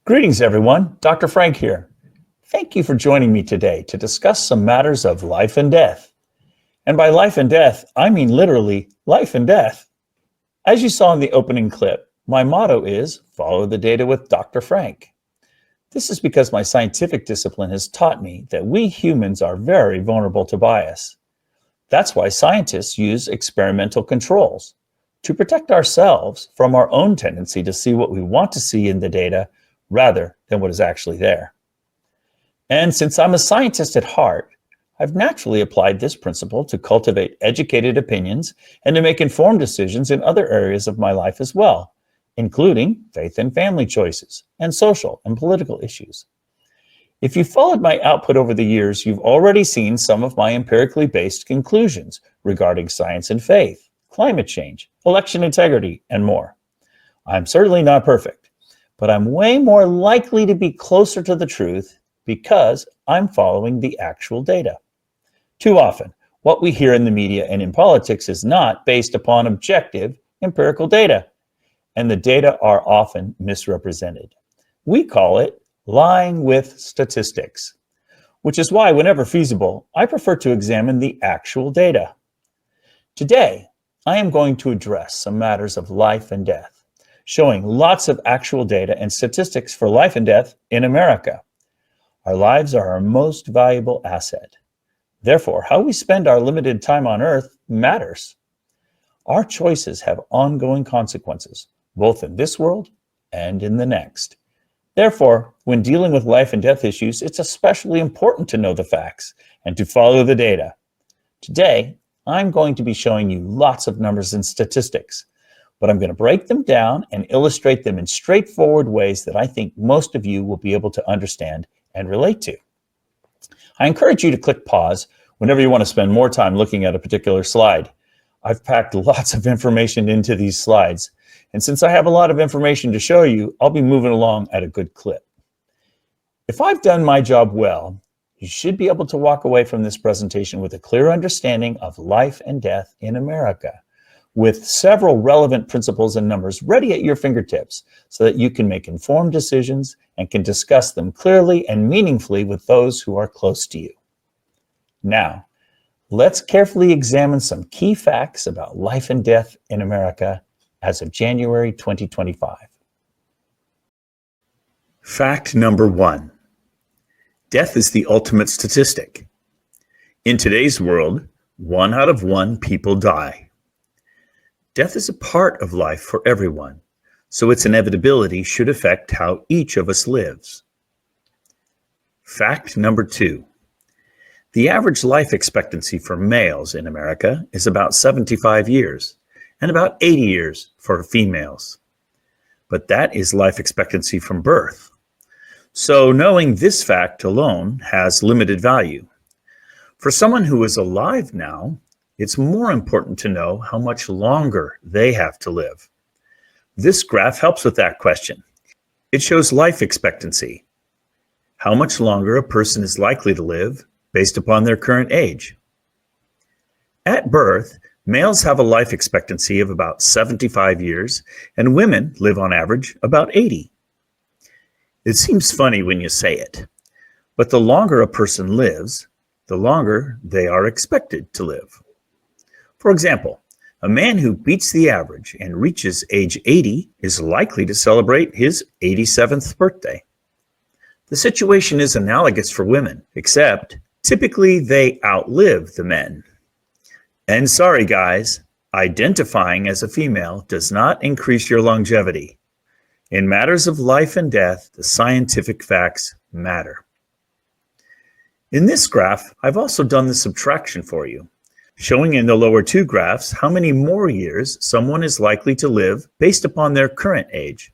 Greetings, everyone. Dr. Frank here. Thank you for joining me today to discuss some matters of life and death. And by life and death, I mean literally life and death. As you saw in the opening clip, my motto is follow the data with Dr. Frank. This is because my scientific discipline has taught me that we humans are very vulnerable to bias. That's why scientists use experimental controls to protect ourselves from our own tendency to see what we want to see in the data rather than what is actually there. And since I'm a scientist at heart, I've naturally applied this principle to cultivate educated opinions and to make informed decisions in other areas of my life as well, including faith and family choices and social and political issues. If you followed my output over the years, you've already seen some of my empirically based conclusions regarding science and faith, climate change, election integrity, and more. I'm certainly not perfect, but I'm way more likely to be closer to the truth because I'm following the actual data. Too often, what we hear in the media and in politics is not based upon objective empirical data, and the data are often misrepresented. We call it lying with statistics, which is why, whenever feasible, I prefer to examine the actual data. Today, I am going to address some matters of life and death, showing lots of actual data and statistics for life and death in America. Our lives are our most valuable asset. Therefore, how we spend our limited time on Earth matters. Our choices have ongoing consequences, both in this world and in the next. Therefore, when dealing with life and death issues, it's especially important to know the facts and to follow the data. Today, I'm going to be showing you lots of numbers and statistics, but I'm going to break them down and illustrate them in straightforward ways that I think most of you will be able to understand and relate to. I encourage you to click pause whenever you want to spend more time looking at a particular slide. I've packed lots of information into these slides, and since I have a lot of information to show you, I'll be moving along at a good clip. If I've done my job well, you should be able to walk away from this presentation with a clear understanding of life and death in America, with several relevant principles and numbers ready at your fingertips so that you can make informed decisions and can discuss them clearly and meaningfully with those who are close to you. Now, let's carefully examine some key facts about life and death in America as of January 2025. Fact number 1. Death is the ultimate statistic. In today's world, 1 out of 1 people die. Death is a part of life for everyone, so its inevitability should affect how each of us lives. Fact number 2. The average life expectancy for males in America is about 75 years, and about 80 years for females. But that is life expectancy from birth. So knowing this fact alone has limited value. For someone who is alive now, it's more important to know how much longer they have to live. This graph helps with that question. It shows life expectancy, how much longer a person is likely to live based upon their current age. At birth, males have a life expectancy of about 75 years, and women live on average about 80. It seems funny when you say it, but the longer a person lives, the longer they are expected to live. For example, a man who beats the average and reaches age 80 is likely to celebrate his 87th birthday. The situation is analogous for women, except typically they outlive the men. And sorry guys, identifying as a female does not increase your longevity. In matters of life and death, the scientific facts matter. In this graph, I've also done the subtraction for you, showing in the lower 2 graphs how many more years someone is likely to live based upon their current age.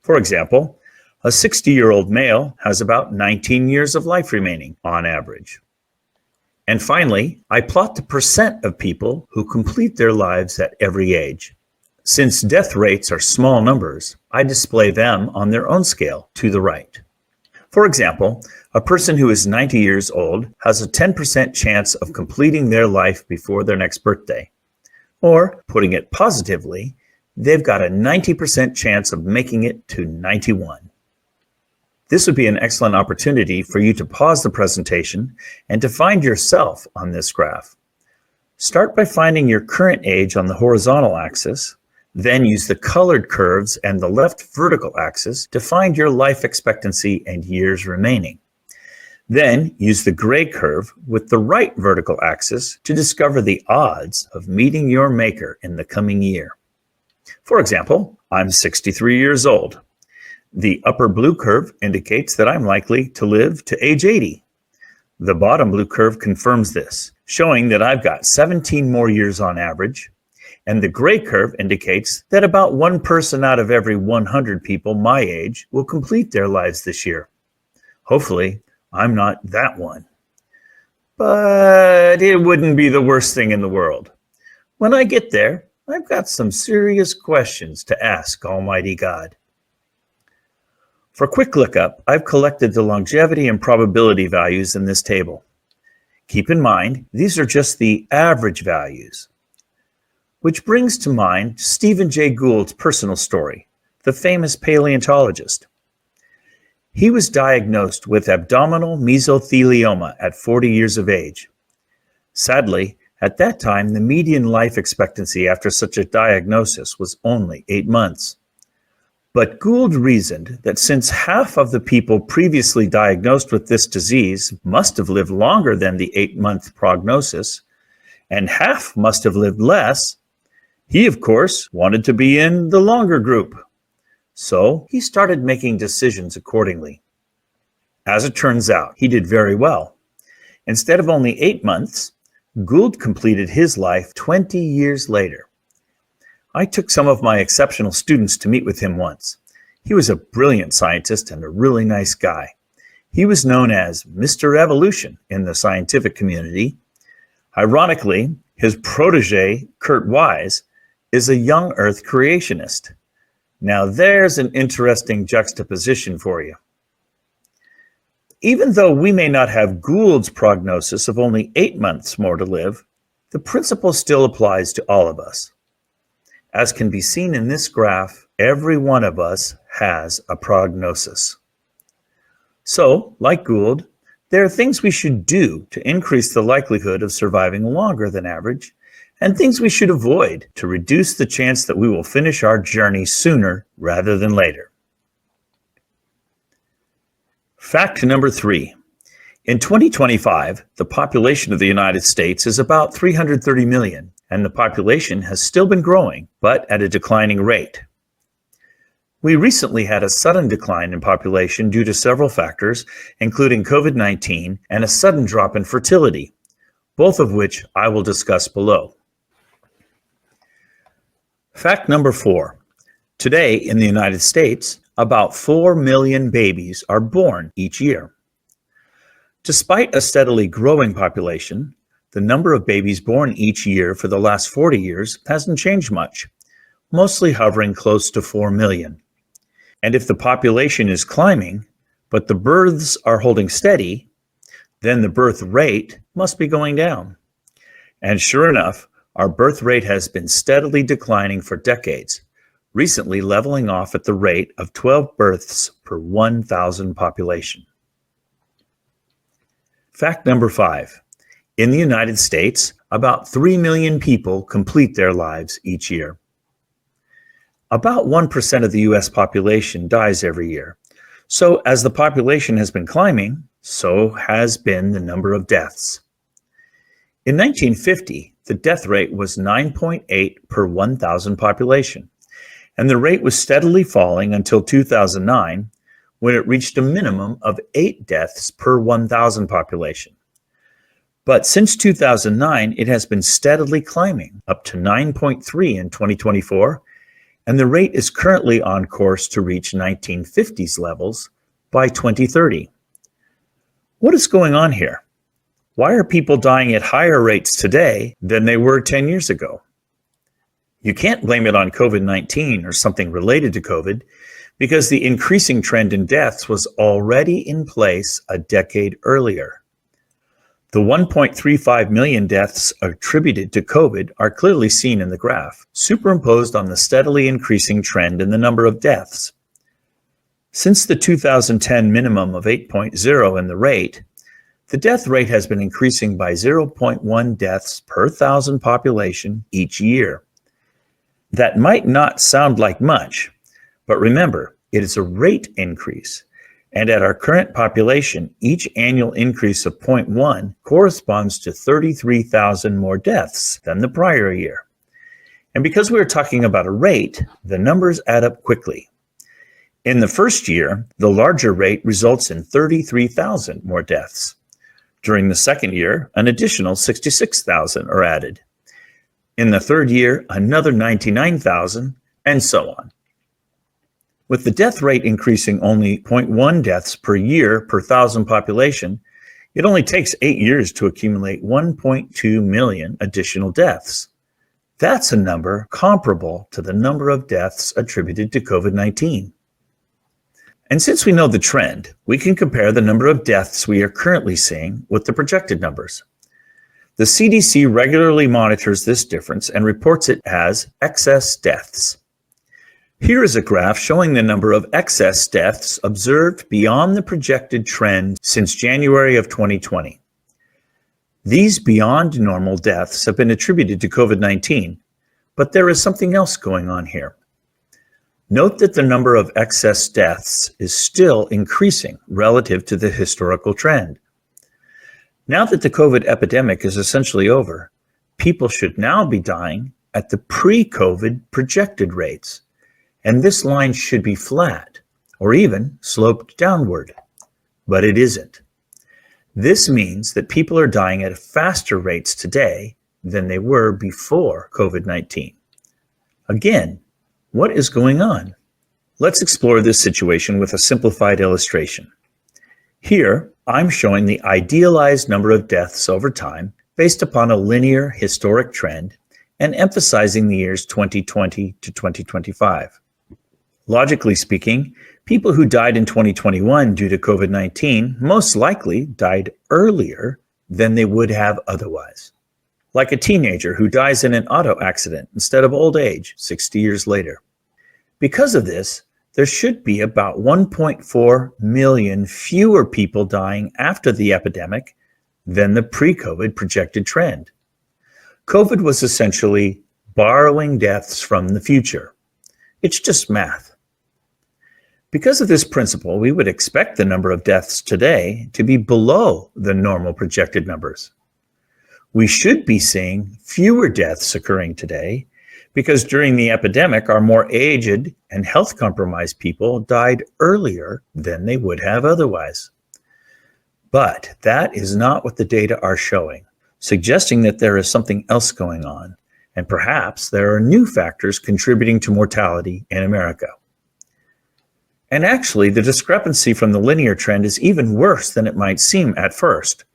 For example, a 60-year-old male has about 19 years of life remaining on average. And finally, I plot the percent of people who complete their lives at every age. Since death rates are small numbers, I display them on their own scale to the right. For example, a person who is 90 years old has a 10% chance of completing their life before their next birthday. Or, putting it positively, they've got a 90% chance of making it to 91. This would be an excellent opportunity for you to pause the presentation and to find yourself on this graph. Start by finding your current age on the horizontal axis, then use the colored curves and the left vertical axis to find your life expectancy and years remaining. Then use the gray curve with the right vertical axis to discover the odds of meeting your maker in the coming year. For example, I'm 63 years old. The upper blue curve indicates that I'm likely to live to age 80. The bottom blue curve confirms this, showing that I've got 17 more years on average, and the gray curve indicates that about one person out of every 100 people my age will complete their lives this year. Hopefully, I'm not that one. But it wouldn't be the worst thing in the world. When I get there, I've got some serious questions to ask Almighty God. For quick lookup, I've collected the longevity and probability values in this table. Keep in mind, these are just the average values. Which brings to mind Stephen Jay Gould's personal story, the famous paleontologist. He was diagnosed with abdominal mesothelioma at 40 years of age. Sadly, at that time, the median life expectancy after such a diagnosis was only 8 months. But Gould reasoned that since half of the people previously diagnosed with this disease must have lived longer than the 8-month prognosis, and half must have lived less, he, of course, wanted to be in the longer group. So he started making decisions accordingly. As it turns out, he did very well. Instead of only 8 months, Gould completed his life 20 years later. I took some of my exceptional students to meet with him once. He was a brilliant scientist and a really nice guy. He was known as Mr. Evolution in the scientific community. Ironically, his protege, Kurt Wise, is a young Earth creationist. Now there's an interesting juxtaposition for you. Even though we may not have Gould's prognosis of only 8 months more to live, the principle still applies to all of us. As can be seen in this graph, every one of us has a prognosis. So, like Gould, there are things we should do to increase the likelihood of surviving longer than average, and things we should avoid to reduce the chance that we will finish our journey sooner rather than later. Fact number 3. In 2025, the population of the United States is about 330 million, and the population has still been growing, but at a declining rate. We recently had a sudden decline in population due to several factors, including COVID-19 and a sudden drop in fertility, both of which I will discuss below. Fact number 4. Today in the United States, about 4 million babies are born each year. Despite a steadily growing population, the number of babies born each year for the last 40 years hasn't changed much, mostly hovering close to 4 million. And if the population is climbing, but the births are holding steady, then the birth rate must be going down. And sure enough, our birth rate has been steadily declining for decades, recently leveling off at the rate of 12 births per 1,000 population. Fact number 5. In the United States, about 3 million people complete their lives each year. About 1% of the U.S. population dies every year. So as the population has been climbing, so has been the number of deaths. In 1950, the death rate was 9.8 per 1,000 population, and the rate was steadily falling until 2009, when it reached a minimum of 8 deaths per 1,000 population. But since 2009, it has been steadily climbing up to 9.3 in 2024, and the rate is currently on course to reach 1950s levels by 2030. What is going on here? Why are people dying at higher rates today than they were 10 years ago? You can't blame it on COVID-19 or something related to COVID, because the increasing trend in deaths was already in place a decade earlier. The 1.35 million deaths attributed to COVID are clearly seen in the graph, superimposed on the steadily increasing trend in the number of deaths. Since the 2010 minimum of 8.0 in the rate, the death rate has been increasing by 0.1 deaths per thousand population each year. That might not sound like much, but remember, it is a rate increase, and at our current population, each annual increase of 0.1 corresponds to 33,000 more deaths than the prior year. And because we're talking about a rate, the numbers add up quickly. In the first year, the larger rate results in 33,000 more deaths. During the second year, an additional 66,000 are added. In the third year, another 99,000, and so on. With the death rate increasing only 0.1 deaths per year per thousand population, it only takes 8 years to accumulate 1.2 million additional deaths. That's a number comparable to the number of deaths attributed to COVID-19. And since we know the trend, we can compare the number of deaths we are currently seeing with the projected numbers. The CDC regularly monitors this difference and reports it as excess deaths. Here is a graph showing the number of excess deaths observed beyond the projected trend since January of 2020. These beyond normal deaths have been attributed to COVID-19, but there is something else going on here. Note that the number of excess deaths is still increasing relative to the historical trend. Now that the COVID epidemic is essentially over, people should now be dying at the pre-COVID projected rates, and this line should be flat or even sloped downward, but it isn't. This means that people are dying at faster rates today than they were before COVID-19. Again, what is going on? Let's explore this situation with a simplified illustration. Here, I'm showing the idealized number of deaths over time based upon a linear historic trend and emphasizing the years 2020 to 2025. Logically speaking, people who died in 2021 due to COVID-19 most likely died earlier than they would have otherwise. Like a teenager who dies in an auto accident instead of old age 60 years later. Because of this, there should be about 1.4 million fewer people dying after the epidemic than the pre-COVID projected trend. COVID was essentially borrowing deaths from the future. It's just math. Because of this principle, we would expect the number of deaths today to be below the normal projected numbers. We should be seeing fewer deaths occurring today because during the epidemic, our more aged and health compromised people died earlier than they would have otherwise. But that is not what the data are showing, suggesting that there is something else going on, and perhaps there are new factors contributing to mortality in America. And actually, the discrepancy from the linear trend is even worse than it might seem at first.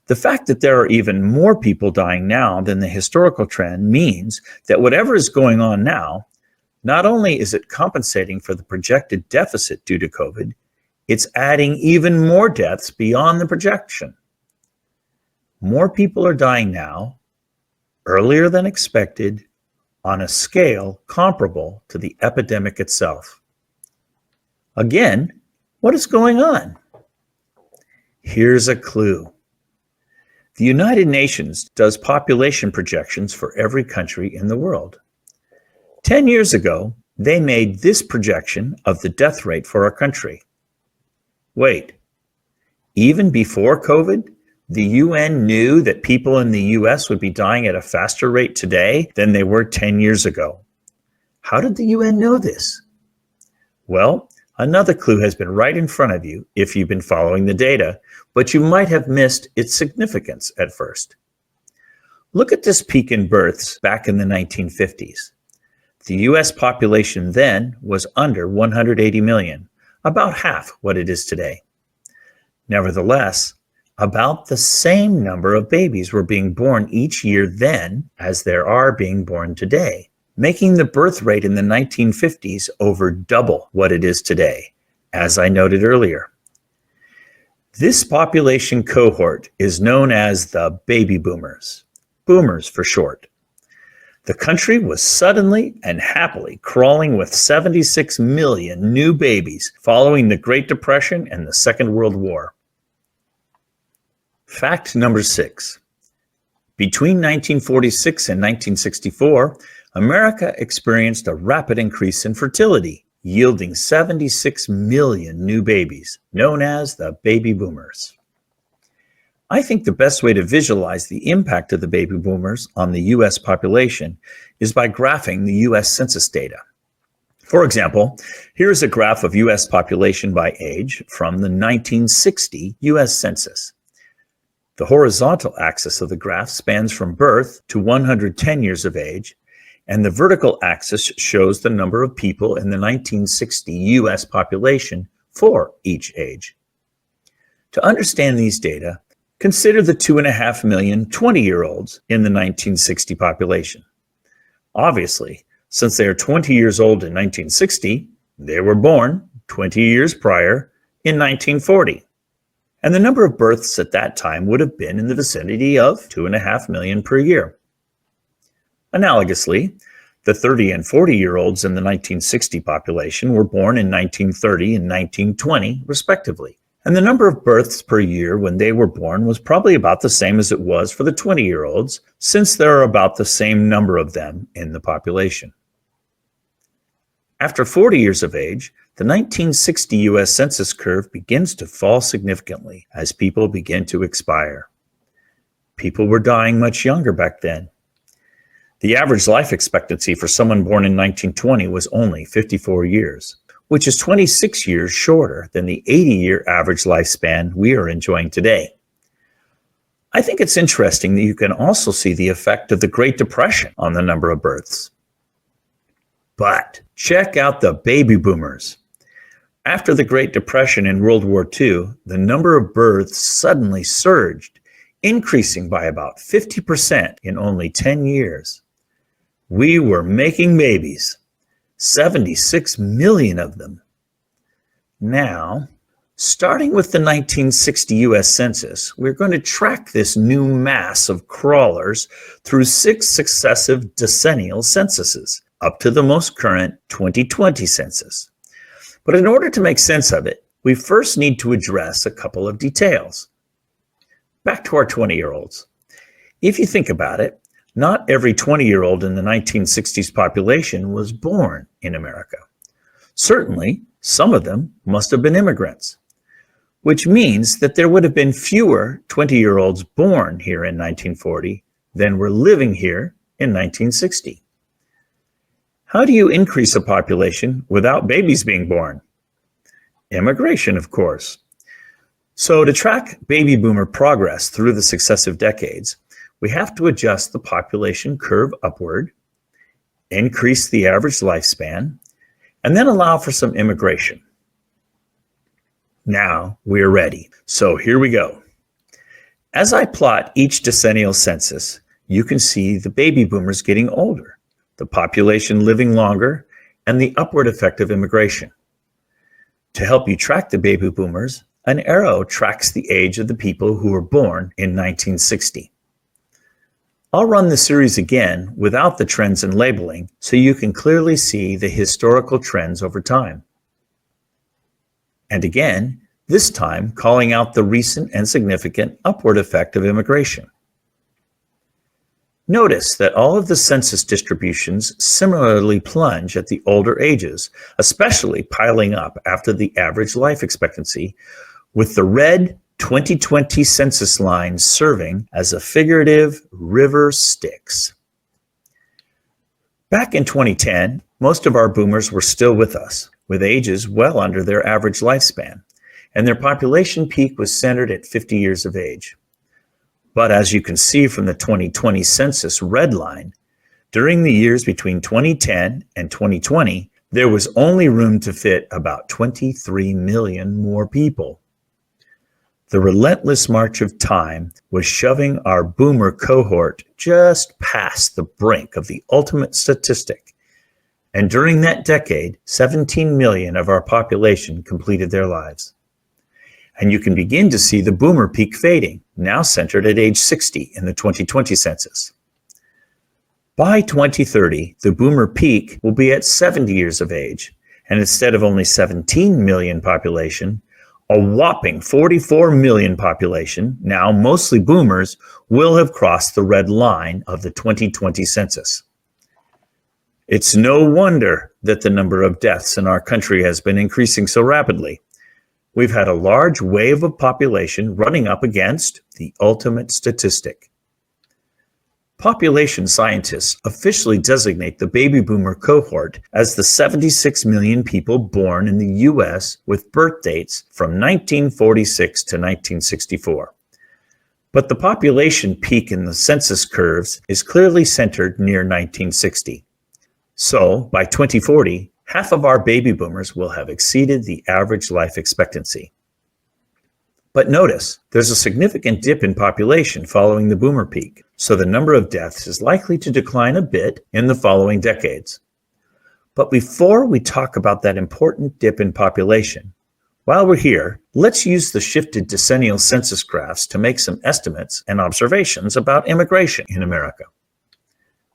The fact that there are even more people dying now than the historical trend means that whatever is going on now, not only is it compensating for the projected deficit due to COVID, it's adding even more deaths beyond the projection. More people are dying now, earlier than expected, on a scale comparable to the epidemic itself. Again, what is going on? Here's a clue. The United Nations does population projections for every country in the world. 10 years ago, they made this projection of the death rate for our country. Wait, even before COVID, the UN knew that people in the US would be dying at a faster rate today than they were 10 years ago. How did the UN know this? Well, another clue has been right in front of you if you've been following the data, but you might have missed its significance at first. Look at this peak in births back in the 1950s. The US population then was under 180 million, about half what it is today. Nevertheless, about the same number of babies were being born each year then as there are being born today, making the birth rate in the 1950s over double what it is today, as I noted earlier. This population cohort is known as the baby boomers, boomers for short. The country was suddenly and happily crawling with 76 million new babies following the Great Depression and the Second World War. Fact number 6. Between 1946 and 1964, America experienced a rapid increase in fertility, yielding 76 million new babies, known as the baby boomers. I think the best way to visualize the impact of the baby boomers on the U.S. population is by graphing the U.S. Census data. For example, here's a graph of U.S. population by age from the 1960 U.S. Census. The horizontal axis of the graph spans from birth to 110 years of age, and the vertical axis shows the number of people in the 1960 U.S. population for each age. To understand these data, consider the 2.5 million 20-year-olds in the 1960 population. Obviously, since they are 20 years old in 1960, they were born 20 years prior in 1940. And the number of births at that time would have been in the vicinity of 2.5 million per year. Analogously, the 30 and 40-year-olds in the 1960 population were born in 1930 and 1920, respectively. And the number of births per year when they were born was probably about the same as it was for the 20-year-olds, since there are about the same number of them in the population. After 40 years of age, the 1960 U.S. Census curve begins to fall significantly as people begin to expire. People were dying much younger back then. The average life expectancy for someone born in 1920 was only 54 years, which is 26 years shorter than the 80-year average lifespan we are enjoying today. I think it's interesting that you can also see the effect of the Great Depression on the number of births. But check out the baby boomers. After the Great Depression and World War II, the number of births suddenly surged, increasing by about 50% in only 10 years. We were making babies, 76 million of them. Now, starting with the 1960 U.S. Census, we're going to track this new mass of crawlers through 6 successive decennial censuses, up to the most current 2020 census. But in order to make sense of it, we first need to address a couple of details. Back to our 20-year-olds. If you think about it, not every 20-year-old in the 1960s population was born in America. Certainly, some of them must have been immigrants, which means that there would have been fewer 20-year-olds born here in 1940 than were living here in 1960. How do you increase a population without babies being born? Immigration, of course. So to track baby boomer progress through the successive decades, we have to adjust the population curve upward, increase the average lifespan, and then allow for some immigration. Now we are ready. So here we go. As I plot each decennial census, you can see the baby boomers getting older, the population living longer, and the upward effect of immigration. To help you track the baby boomers, an arrow tracks the age of the people who were born in 1960. I'll run the series again without the trends and labeling so you can clearly see the historical trends over time. And again, this time calling out the recent and significant upward effect of immigration. Notice that all of the census distributions similarly plunge at the older ages, especially piling up after the average life expectancy, with the red 2020 census line serving as a figurative river Styx. Back in 2010, most of our boomers were still with us, with ages well under their average lifespan, and their population peak was centered at 50 years of age. But as you can see from the 2020 census red line, during the years between 2010 and 2020, there was only room to fit about 23 million more people. The relentless march of time was shoving our boomer cohort just past the brink of the ultimate statistic. And during that decade, 17 million of our population completed their lives. And you can begin to see the boomer peak fading, now centered at age 60 in the 2020 census. By 2030, the boomer peak will be at 70 years of age, and instead of only 17 million population, a whopping 44 million population, now mostly boomers, will have crossed the red line of the 2020 census. It's no wonder that the number of deaths in our country has been increasing so rapidly. We've had a large wave of population running up against the ultimate statistic. Population scientists officially designate the baby boomer cohort as the 76 million people born in the U.S. with birth dates from 1946 to 1964. But the population peak in the census curves is clearly centered near 1960. So, by 2040, half of our baby boomers will have exceeded the average life expectancy. But notice, there's a significant dip in population following the boomer peak, so the number of deaths is likely to decline a bit in the following decades. But before we talk about that important dip in population, while we're here, let's use the shifted decennial census graphs to make some estimates and observations about immigration in America.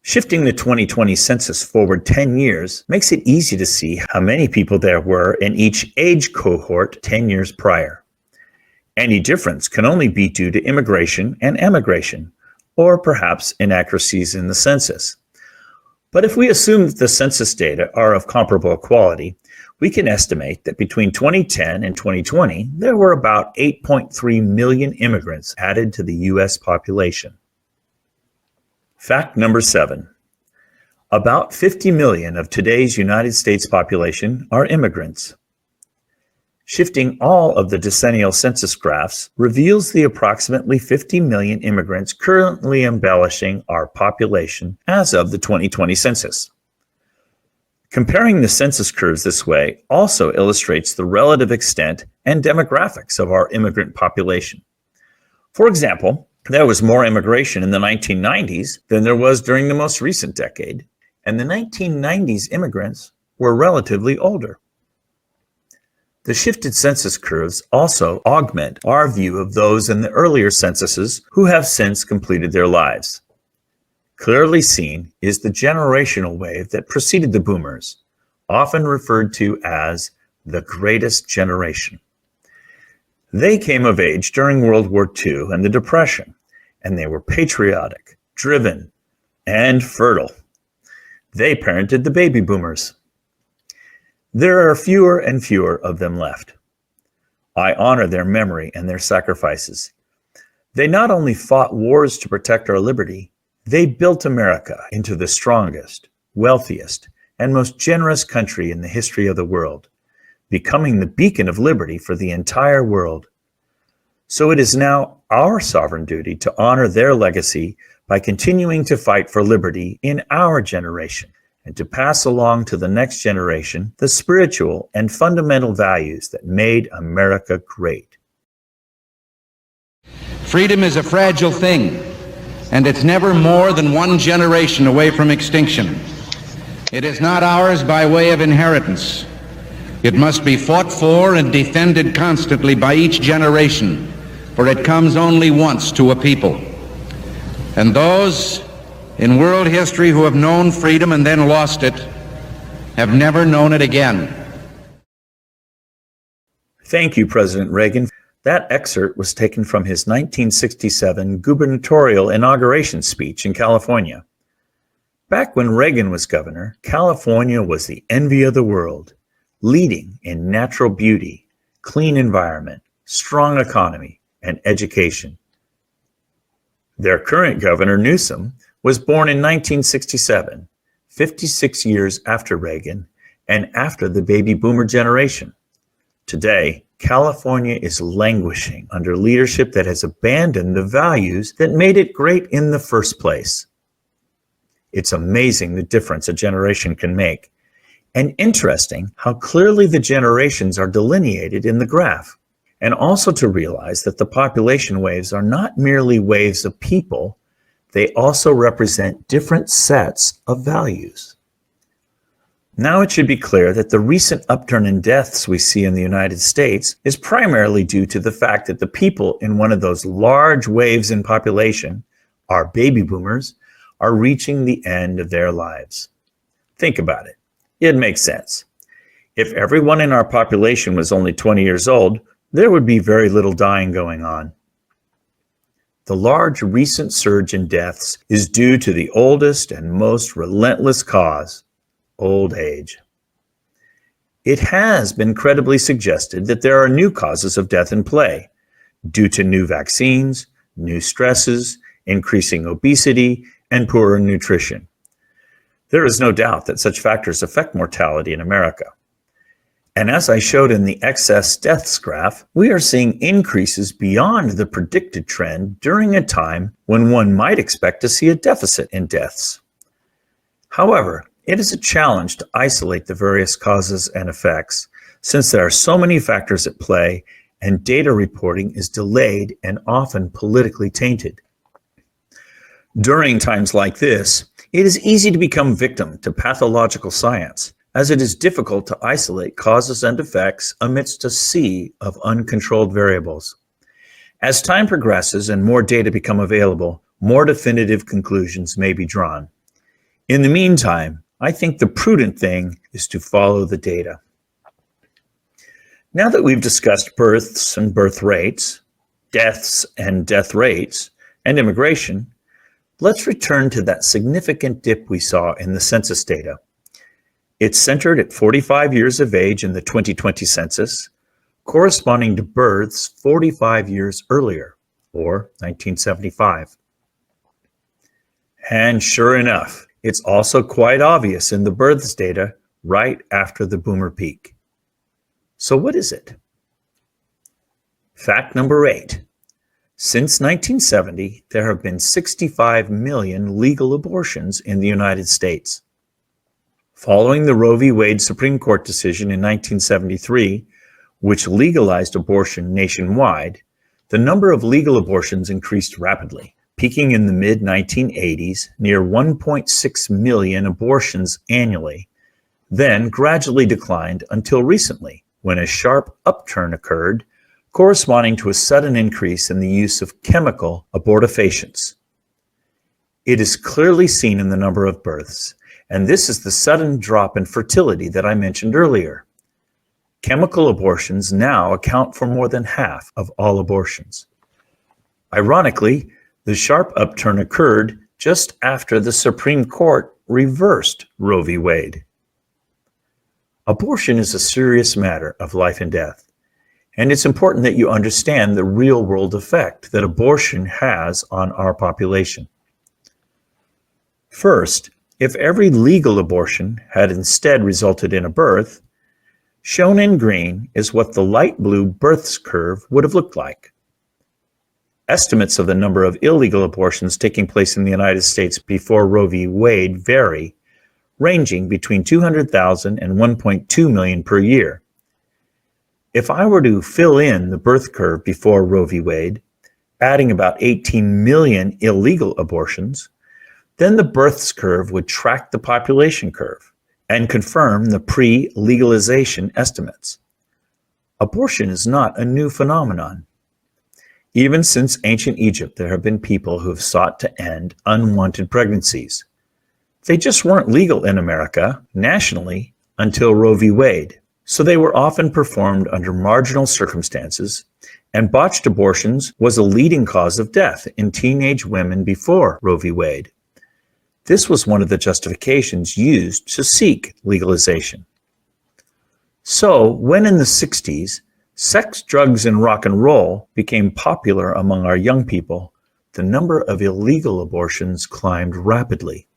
Shifting the 2020 census forward 10 years makes it easy to see how many people there were in each age cohort 10 years prior. Any difference can only be due to immigration and emigration, or perhaps inaccuracies in the census. But if we assume that the census data are of comparable quality, we can estimate that between 2010 and 2020, there were about 8.3 million immigrants added to the U.S. population. Fact number 7. About 50 million of today's United States population are immigrants. Shifting all of the decennial census graphs reveals the approximately 50 million immigrants currently embellishing our population as of the 2020 census. Comparing the census curves this way also illustrates the relative extent and demographics of our immigrant population. For example, there was more immigration in the 1990s than there was during the most recent decade, and the 1990s immigrants were relatively older. The shifted census curves also augment our view of those in the earlier censuses who have since completed their lives. Clearly seen is the generational wave that preceded the boomers, often referred to as the greatest generation. They came of age during World War II and the Depression, and they were patriotic, driven, and fertile. They parented the baby boomers. There are fewer and fewer of them left. I honor their memory and their sacrifices. They not only fought wars to protect our liberty, they built America into the strongest, wealthiest, and most generous country in the history of the world, becoming the beacon of liberty for the entire world. So it is now our sovereign duty to honor their legacy by continuing to fight for liberty in our generation, and to pass along to the next generation the spiritual and fundamental values that made America great. Freedom is a fragile thing, and it's never more than one generation away from extinction. It is not ours by way of inheritance. It must be fought for and defended constantly by each generation, for it comes only once to a people. And those in world history who have known freedom and then lost it have never known it again. Thank you, President Reagan. That excerpt was taken from his 1967 gubernatorial inauguration speech in California. Back when Reagan was governor, California was the envy of the world, leading in natural beauty, clean environment, strong economy, and education. Their current governor, Newsom, was born in 1967, 56 years after Reagan and after the baby boomer generation. Today, California is languishing under leadership that has abandoned the values that made it great in the first place. It's amazing the difference a generation can make, and interesting how clearly the generations are delineated in the graph, and also to realize that the population waves are not merely waves of people, they also represent different sets of values. Now it should be clear that the recent upturn in deaths we see in the United States is primarily due to the fact that the people in one of those large waves in population, our baby boomers, are reaching the end of their lives. Think about it. It makes sense. If everyone in our population was only 20 years old, there would be very little dying going on. The large recent surge in deaths is due to the oldest and most relentless cause, old age. It has been credibly suggested that there are new causes of death in play, due to new vaccines, new stresses, increasing obesity, and poorer nutrition. There is no doubt that such factors affect mortality in America. And as I showed in the excess deaths graph, we are seeing increases beyond the predicted trend during a time when one might expect to see a deficit in deaths. However, it is a challenge to isolate the various causes and effects, since there are so many factors at play and data reporting is delayed and often politically tainted. During times like this, it is easy to become victim to pathological science, as it is difficult to isolate causes and effects amidst a sea of uncontrolled variables. As time progresses and more data become available, more definitive conclusions may be drawn. In the meantime, I think the prudent thing is to follow the data. Now that we've discussed births and birth rates, deaths and death rates, and immigration, let's return to that significant dip we saw in the census data. It's centered at 45 years of age in the 2020 census, corresponding to births 45 years earlier, or 1975. And sure enough, it's also quite obvious in the births data right after the boomer peak. So what is it? Fact number 8. Since 1970, there have been 65 million legal abortions in the United States. Following the Roe v. Wade Supreme Court decision in 1973, which legalized abortion nationwide, the number of legal abortions increased rapidly, peaking in the mid-1980s near 1.6 million abortions annually, then gradually declined until recently, when a sharp upturn occurred, corresponding to a sudden increase in the use of chemical abortifacients. It is clearly seen in the number of births, and this is the sudden drop in fertility that I mentioned earlier. Chemical abortions now account for more than half of all abortions. Ironically, the sharp upturn occurred just after the Supreme Court reversed Roe v. Wade. Abortion is a serious matter of life and death, and it's important that you understand the real-world effect that abortion has on our population. First, if every legal abortion had instead resulted in a birth, shown in green is what the light blue births curve would have looked like. Estimates of the number of illegal abortions taking place in the United States before Roe v. Wade vary, ranging between 200,000 and 1.2 million per year. If I were to fill in the birth curve before Roe v. Wade, adding about 18 million illegal abortions, then the births curve would track the population curve and confirm the pre-legalization estimates. Abortion is not a new phenomenon. Even since ancient Egypt, there have been people who have sought to end unwanted pregnancies. They just weren't legal in America, nationally, until Roe v. Wade, so they were often performed under marginal circumstances, and botched abortions was a leading cause of death in teenage women before Roe v. Wade. This was one of the justifications used to seek legalization. So, when in the 60s, sex, drugs, and rock and roll became popular among our young people, the number of illegal abortions climbed rapidly.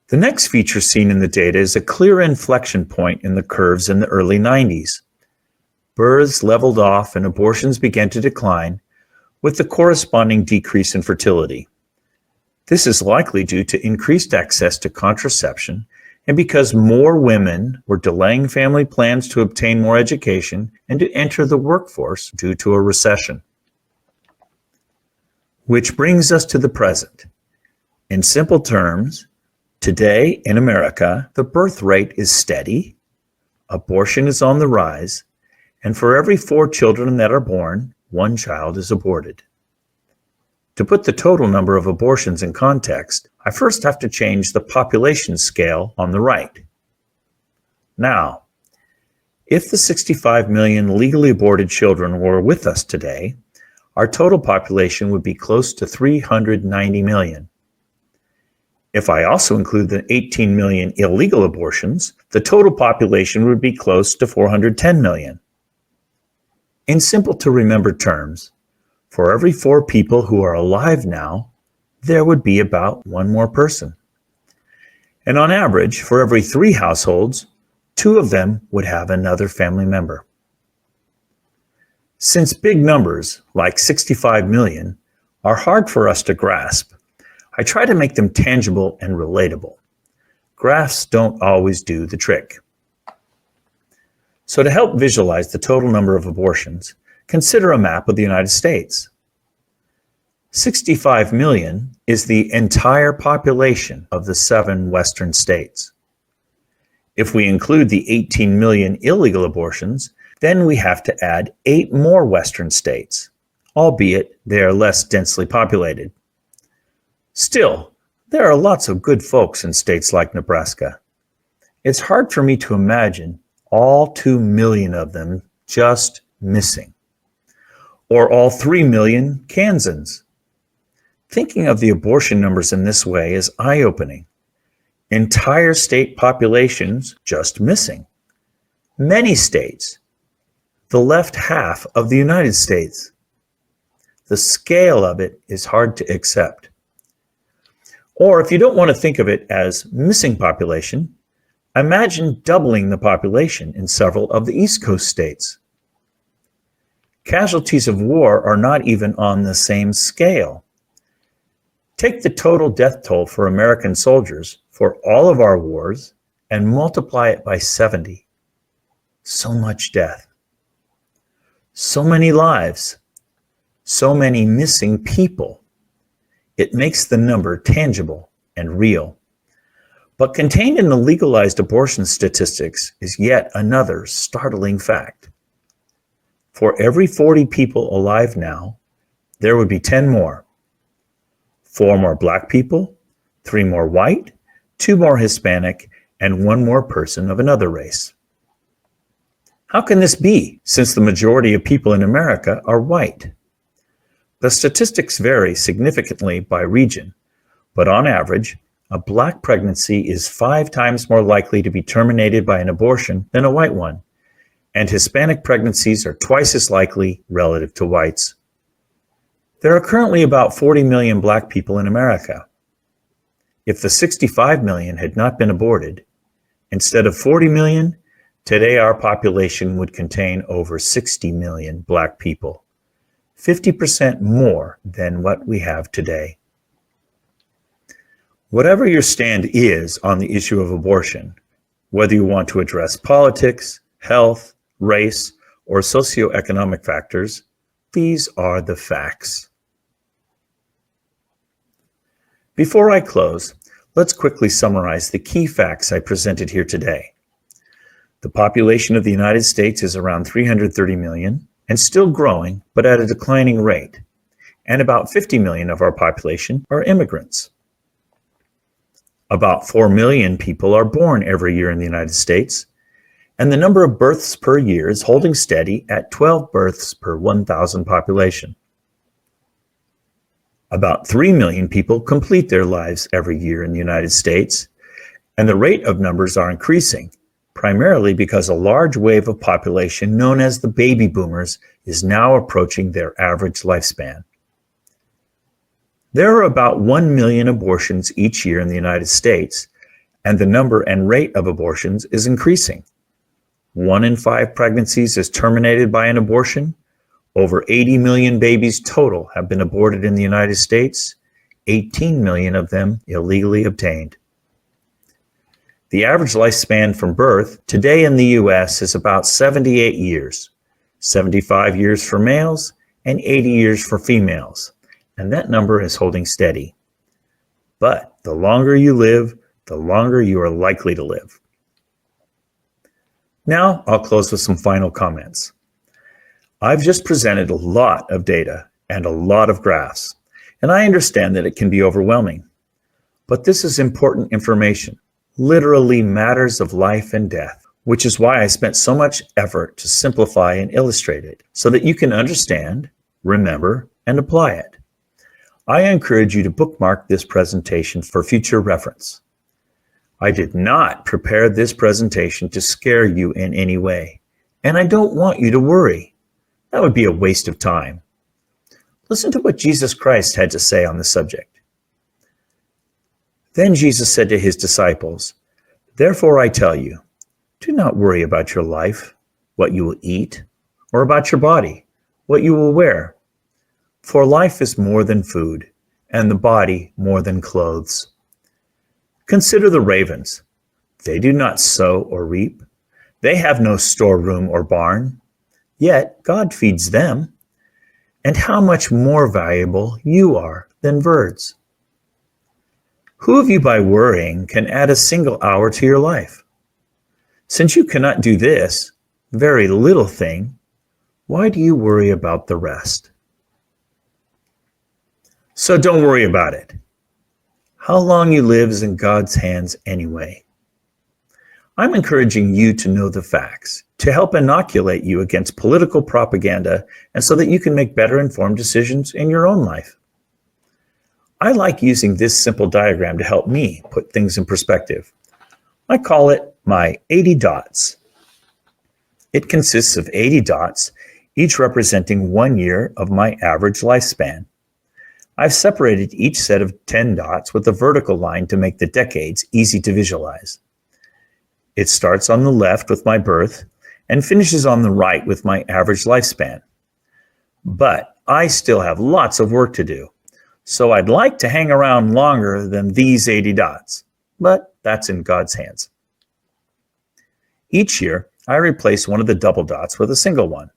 The next feature seen in the data is a clear inflection point in the curves in the early 90s. Births leveled off and abortions began to decline, with the corresponding decrease in fertility. This is likely due to increased access to contraception and because more women were delaying family plans to obtain more education and to enter the workforce due to a recession. Which brings us to the present. In simple terms, today in America, the birth rate is steady, abortion is on the rise, and for every 4 children that are born, 1 child is aborted. To put the total number of abortions in context, I first have to change the population scale on the right. Now, if the 65 million legally aborted children were with us today, our total population would be close to 390 million. If I also include the 18 million illegal abortions, the total population would be close to 410 million. In simple to remember terms, for every 4 people who are alive now, there would be about 1 more person. And on average, for every 3 households, 2 of them would have another family member. Since big numbers, like 65 million, are hard for us to grasp, I try to make them tangible and relatable. Graphs don't always do the trick. So to help visualize the total number of abortions, consider a map of the United States. 65 million is the entire population of the 7 western states. If we include the 18 million illegal abortions, then we have to add 8 more western states, albeit they are less densely populated. Still, there are lots of good folks in states like Nebraska. It's hard for me to imagine all 2 million of them just missing, or all 3 million Kansans. Thinking of the abortion numbers in this way is eye-opening. Entire state populations just missing. Many states, the left half of the United States. The scale of it is hard to accept. Or if you don't want to think of it as missing population, imagine doubling the population in several of the East Coast states. Casualties of war are not even on the same scale. Take the total death toll for American soldiers for all of our wars and multiply it by 70. So much death. So many lives. So many missing people. It makes the number tangible and real. But contained in the legalized abortion statistics is yet another startling fact. For every 40 people alive now, there would be 10 more. 4 more Black people, 3 more white, 2 more Hispanic, and 1 more person of another race. How can this be, since the majority of people in America are white? The statistics vary significantly by region, but on average, a Black pregnancy is 5 times more likely to be terminated by an abortion than a white one, and Hispanic pregnancies are twice as likely relative to whites. There are currently about 40 million Black people in America. If the 65 million had not been aborted, instead of 40 million, today our population would contain over 60 million Black people, 50% more than what we have today. Whatever your stand is on the issue of abortion, whether you want to address politics, health, race, or socioeconomic factors, these are the facts. Before I close, let's quickly summarize the key facts I presented here today. The population of the United States is around 330 million and still growing, but at a declining rate. And about 50 million of our population are immigrants. About 4 million people are born every year in the United States, and the number of births per year is holding steady at 12 births per 1,000 population. About 3 million people complete their lives every year in the United States, and the rate of numbers are increasing, primarily because a large wave of population known as the baby boomers is now approaching their average lifespan. There are about 1 million abortions each year in the United States, and the number and rate of abortions is increasing. 1 in 5 pregnancies is terminated by an abortion. Over 80 million babies total have been aborted in the United States, 18 million of them illegally obtained. The average lifespan from birth today in the U.S. is about 78 years, 75 years for males and 80 years for females, and that number is holding steady. But the longer you live, the longer you are likely to live. Now I'll close with some final comments. I've just presented a lot of data and a lot of graphs. And I understand that it can be overwhelming. But this is important information, literally matters of life and death, which is why I spent so much effort to simplify and illustrate it so that you can understand, remember, and apply it. I encourage you to bookmark this presentation for future reference. I did not prepare this presentation to scare you in any way, and I don't want you to worry. That would be a waste of time. Listen to what Jesus Christ had to say on the subject. Then Jesus said to his disciples, "Therefore I tell you, do not worry about your life, what you will eat, or about your body, what you will wear. For life is more than food, and the body more than clothes. Consider the ravens. They do not sow or reap. They have no storeroom or barn. Yet God feeds them. And how much more valuable you are than birds. Who of you by worrying can add a single hour to your life? Since you cannot do this very little thing, why do you worry about the rest?" So don't worry about it. How long you live is in God's hands anyway. I'm encouraging you to know the facts, to help inoculate you against political propaganda, and so that you can make better informed decisions in your own life. I like using this simple diagram to help me put things in perspective. I call it my 80 dots. It consists of 80 dots, each representing 1 year of my average lifespan. I've separated each set of 10 dots with a vertical line to make the decades easy to visualize. It starts on the left with my birth and finishes on the right with my average lifespan. But I still have lots of work to do, so I'd like to hang around longer than these 80 dots, but that's in God's hands. Each year, I replace one of the double dots with a single one,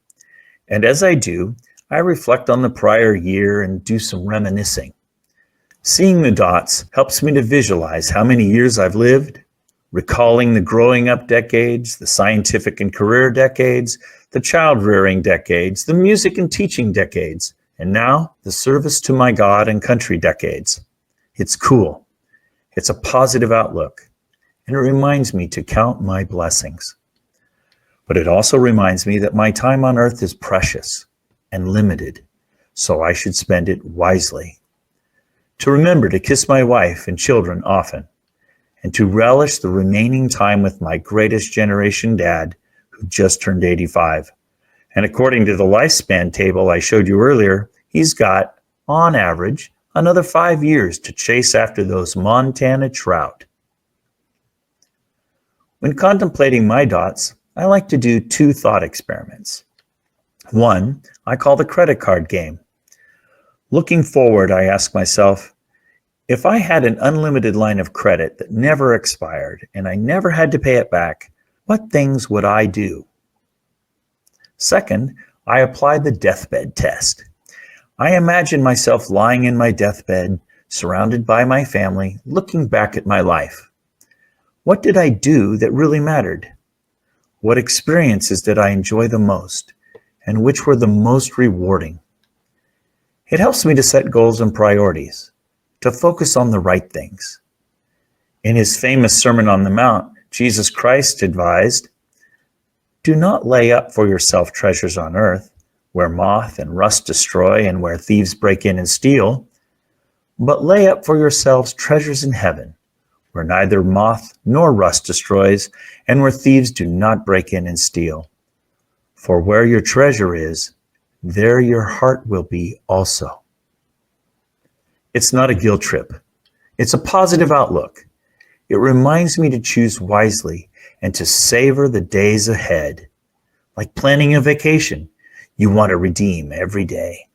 and as I do, I reflect on the prior year and do some reminiscing. Seeing the dots helps me to visualize how many years I've lived, recalling the growing up decades, the scientific and career decades, the child rearing decades, the music and teaching decades, and now the service to my God and country decades. It's cool. It's a positive outlook, and it reminds me to count my blessings. But it also reminds me that my time on earth is precious and limited, so I should spend it wisely. To remember to kiss my wife and children often, and to relish the remaining time with my greatest generation dad, who just turned 85. And according to the lifespan table I showed you earlier, he's got, on average, another 5 years to chase after those Montana trout. When contemplating my dots, I like to do 2 thought experiments. One, I call the credit card game. Looking forward, I ask myself, if I had an unlimited line of credit that never expired and I never had to pay it back, what things would I do? Second, I apply the deathbed test. I imagine myself lying in my deathbed, surrounded by my family, looking back at my life. What did I do that really mattered? What experiences did I enjoy the most, and which were the most rewarding? It helps me to set goals and priorities, to focus on the right things. In his famous Sermon on the Mount, Jesus Christ advised, "Do not lay up for yourself treasures on earth, where moth and rust destroy and where thieves break in and steal, but lay up for yourselves treasures in heaven, where neither moth nor rust destroys and where thieves do not break in and steal. For where your treasure is, there your heart will be also." It's not a guilt trip. It's a positive outlook. It reminds me to choose wisely and to savor the days ahead. Like planning a vacation, you want to redeem every day.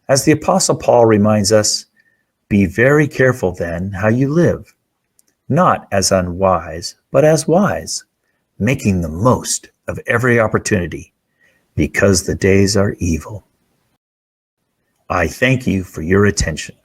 As the Apostle Paul reminds us, be very careful then how you live, not as unwise, but as wise, making the most of every opportunity, because the days are evil. I thank you for your attention.